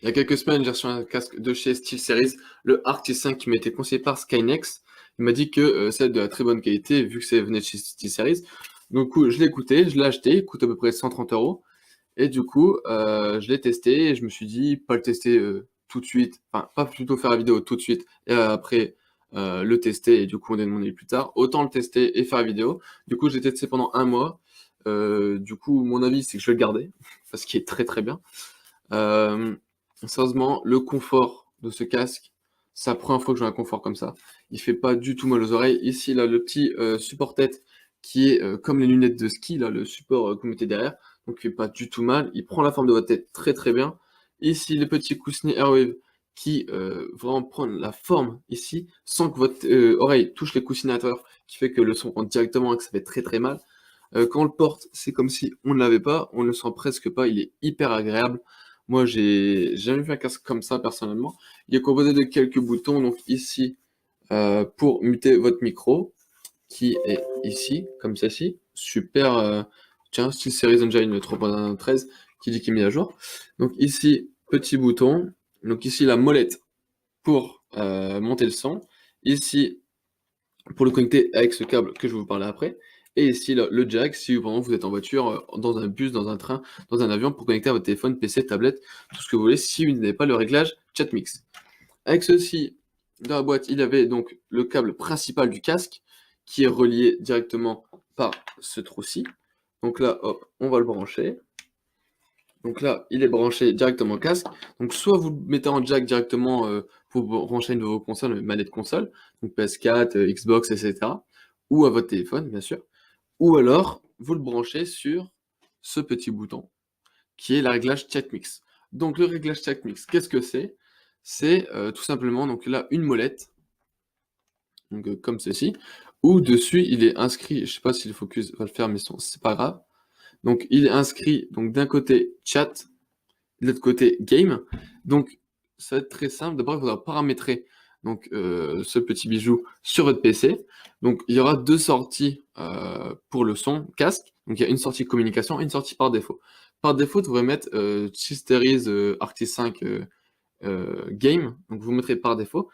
Il y a quelques semaines, j'ai reçu un casque de chez SteelSeries, le Arctis 5 qui m'a été conseillé par Skynex. Il m'a dit que c'est de la très bonne qualité vu que ça venait de chez SteelSeries. Donc, du coup, je l'ai écouté, je l'ai acheté, il coûte à peu près 130 euros. Et du coup, je l'ai testé et je me suis dit, pas le tester tout de suite, enfin, pas plutôt faire la vidéo tout de suite et après le tester et du coup, on donne mon avis plus tard. Autant le tester et faire la vidéo. Du coup, j'ai testé pendant un mois. Du coup, mon avis, c'est que je vais le garder parce qu'il est très très bien. Euh, Sérieusement, le confort de ce casque, c'est la première fois que j'ai un confort comme ça. Il fait pas du tout mal aux oreilles. Ici, là, le petit support tête qui est comme les lunettes de ski, là, le support que vous mettez derrière. Donc, il fait pas du tout mal. Il prend la forme de votre tête très très bien. Ici, les petits coussinets Airwave qui vraiment prennent la forme ici, sans que votre oreille touche les coussinets à l'intérieur, qui fait que le son rentre directement et que ça fait très très mal. Quand on le porte, c'est comme si on ne l'avait pas, on ne le sent presque pas, il est hyper agréable. Moi, j'ai jamais vu un casque comme ça personnellement. Il est composé de quelques boutons, donc ici pour muter votre micro, qui est ici, comme ceci. Super, tiens, style Series Engine 3.13 qui dit qu'il est mis à jour. Donc ici, petit bouton. Donc ici, la molette pour monter le son. Ici, pour le connecter avec ce câble que je vais vous parler après. Et ici, le jack, si par exemple vous êtes en voiture, dans un bus, dans un train, dans un avion, pour connecter à votre téléphone, PC, tablette, tout ce que vous voulez, si vous n'avez pas le réglage chat mix. Avec ceci, dans la boîte, il y avait donc le câble principal du casque, qui est relié directement par ce trou-ci. Donc là, hop, on va le brancher. Donc là, il est branché directement au casque. Donc soit vous le mettez en jack directement pour brancher une de vos consoles, une manette console, donc PS4, Xbox, etc. Ou à votre téléphone, bien sûr. Ou alors, vous le branchez sur ce petit bouton, qui est le réglage chat mix. Donc le réglage chat mix, qu'est-ce que c'est? C'est tout simplement donc là une molette, donc comme ceci, où dessus il est inscrit, je sais pas si le focus va le faire, mais c'est pas grave. Donc il est inscrit donc d'un côté chat, de l'autre côté game. Donc ça va être très simple. D'abord, il faudra paramétrer donc ce petit bijou sur votre PC. Donc il y aura deux sorties pour le son casque. Donc il y a une sortie communication et une sortie par défaut. Par défaut, vous devrez mettre Chill-Series Arctis 5 Game. Donc vous mettrez par défaut.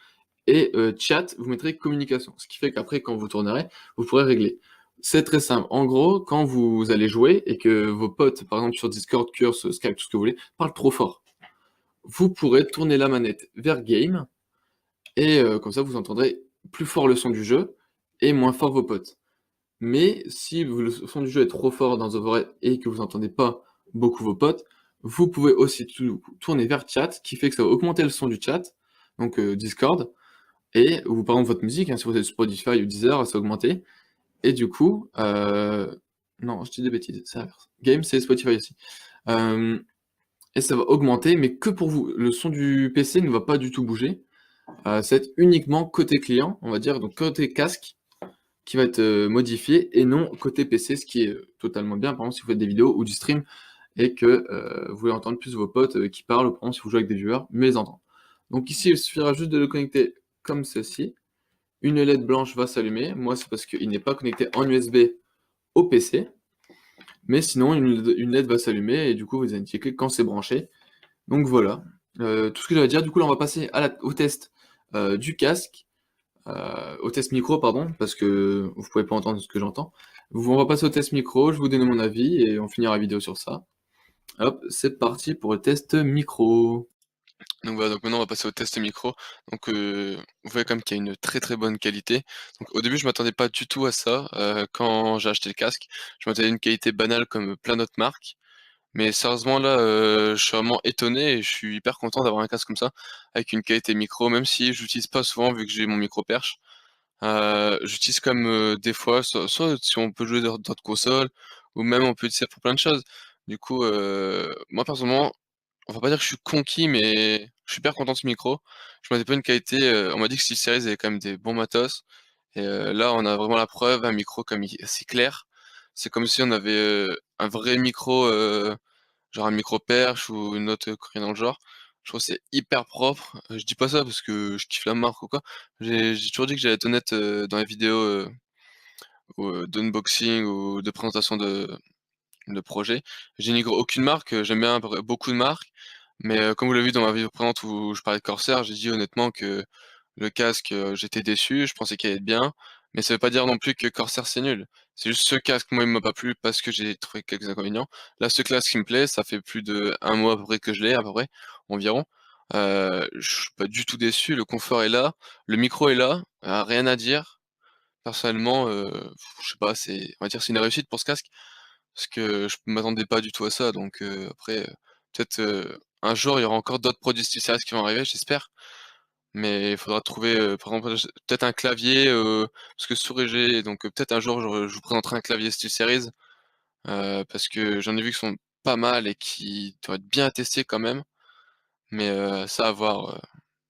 Et chat, vous mettrez communication. Ce qui fait qu'après, quand vous tournerez, vous pourrez régler. C'est très simple. En gros, quand vous allez jouer et que vos potes, par exemple sur Discord, Curse, Skype, tout ce que vous voulez, parlent trop fort, vous pourrez tourner la manette vers Game et comme ça, vous entendrez plus fort le son du jeu et moins fort vos potes. Mais si le son du jeu est trop fort dans vos oreilles et que vous n'entendez pas beaucoup vos potes, vous pouvez aussi tourner vers chat, qui fait que ça va augmenter le son du chat, donc Discord, et ou par exemple votre musique, hein, si vous êtes Spotify ou Deezer, ça va augmenter. Et du coup, non, je dis des bêtises, c'est l'inverse. Game, c'est Spotify aussi. Euh, et ça va augmenter, mais que pour vous. Le son du PC ne va pas du tout bouger. Ça va être uniquement côté client, on va dire, donc côté casque, qui va être modifié, et non côté PC, ce qui est totalement bien, par exemple, si vous faites des vidéos ou du stream, et que vous voulez entendre plus vos potes qui parlent, ou par exemple, si vous jouez avec des viewers, mieux les entendre. Donc ici, il suffira juste de le connecter comme ceci. Une LED blanche va s'allumer. Moi, c'est parce qu'il n'est pas connecté en USB au PC. Mais sinon, une LED va s'allumer et du coup, vous indiquez quand c'est branché. Donc voilà, tout ce que j'avais à dire. Du coup, là, on va passer au test du casque, au test micro, pardon, parce que vous pouvez pas entendre ce que j'entends. On va passer au test micro, je vais vous donner mon avis et on finira la vidéo sur ça. Hop, c'est parti pour le test micro. Donc voilà, donc maintenant on va passer au test micro. Donc vous voyez quand même qu'il y a une très, très bonne qualité. Donc au début je m'attendais pas du tout à ça, quand j'ai acheté le casque. Je m'attendais à une qualité banale comme plein d'autres marques. Mais sérieusement là, je suis vraiment étonné et je suis hyper content d'avoir un casque comme ça, avec une qualité micro, même si j'utilise pas souvent vu que j'ai mon micro perche. J'utilise quand même, des fois, soit si on peut jouer dans d'autres consoles ou même on peut utiliser ça pour plein de choses. Du coup, moi personnellement, on va pas dire que je suis conquis, mais je suis hyper content de ce micro. Je m'attendais pas à une qualité, on m'a dit que SteelSeries avait quand même des bons matos et là, on a vraiment la preuve, un micro comme il c'est clair. C'est comme si on avait, un vrai micro, genre un micro perche ou une autre connerie dans le genre. Je trouve que c'est hyper propre. Je dis pas ça parce que je kiffe la marque ou quoi. J'ai toujours dit que j'allais être honnête, dans les vidéos, ou, d'unboxing ou de présentation de projet. Je dénigre aucune marque, j'aime bien beaucoup de marques. Mais comme vous l'avez vu dans ma vidéo précédente où je parlais de Corsair, j'ai dit honnêtement que le casque, j'étais déçu, je pensais qu'il allait être bien, mais ça veut pas dire non plus que Corsair c'est nul. C'est juste ce casque, moi, il m'a pas plu parce que j'ai trouvé quelques inconvénients. Là, ce casque qui me plaît, ça fait plus d'1 mois à peu près que je l'ai, à peu près, environ. Je suis pas du tout déçu, le confort est là, le micro est là, rien à dire. Personnellement, je sais pas, on va dire c'est une réussite pour ce casque, parce que je m'attendais pas du tout à ça, donc après, peut-être, un jour il y aura encore d'autres produits SteelSeries qui vont arriver, j'espère. Mais il faudra trouver, par exemple, peut-être un clavier, parce que souris j'ai donc peut-être un jour je vous présenterai un clavier SteelSeries, parce que j'en ai vu qui sont pas mal et qui doivent être bien testés quand même. Mais ça à voir,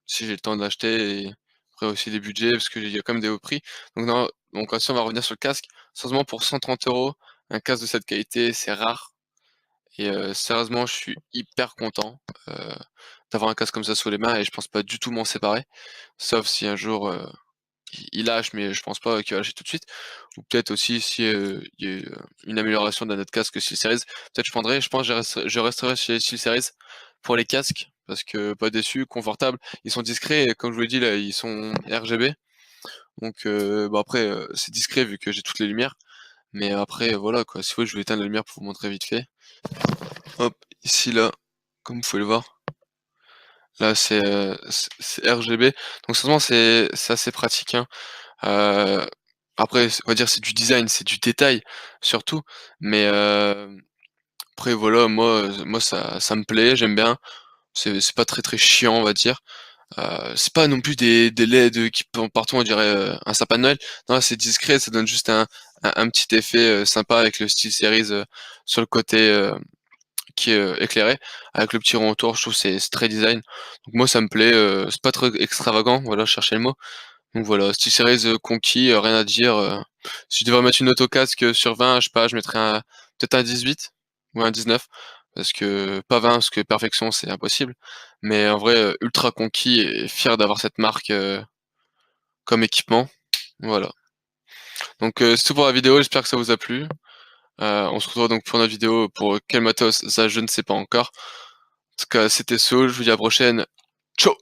si j'ai le temps d'acheter et après aussi les budgets parce qu'il y a quand même des hauts prix. Donc si on va revenir sur le casque, sérieusement pour 130 €, un casque de cette qualité, c'est rare et sérieusement je suis hyper content, d'avoir un casque comme ça sous les mains et je pense pas du tout m'en séparer. Sauf si un jour, il lâche, mais je pense pas qu'il va lâcher tout de suite. Ou peut-être aussi si, il y a une amélioration d'un autre casque SteelSeries, peut-être je prendrai. Je pense que je resterai chez SteelSeries pour les casques, parce que pas déçu, confortable. Ils sont discrets et comme je vous l'ai dit là, ils sont RGB. Donc bah, après, c'est discret vu que j'ai toutes les lumières. Mais après voilà quoi, si vous voulez je vais éteindre la lumière pour vous montrer vite fait. Hop, ici là, comme vous pouvez le voir, là c'est RGB. Donc sincèrement c'est assez pratique, hein. Heu, Après on va dire c'est du design, c'est du détail surtout, mais après voilà moi ça me plaît, j'aime bien. C'est pas très, très chiant on va dire. C'est pas non plus des LED qui pendent partout on dirait, un sapin de Noël. Non c'est discret, ça donne juste un petit effet, sympa avec le style SteelSeries, sur le côté, qui est, éclairé avec le petit rond autour. Je trouve c'est très design. Donc moi ça me plaît, c'est pas trop extravagant, voilà je cherchais le mot. Donc voilà, SteelSeries, conquis, rien à dire, si je devais mettre une note au casque, sur 20, je sais pas, je mettrais peut-être un 18 ou un 19 parce que pas 20 parce que perfection, c'est impossible. Mais en vrai, ultra conquis et fier d'avoir cette marque, comme équipement. Voilà. Donc c'est tout pour la vidéo, j'espère que ça vous a plu. On se retrouve donc pour notre vidéo pour quel matos, ça je ne sais pas encore. En tout cas, c'était Soul, je vous dis à la prochaine. Ciao!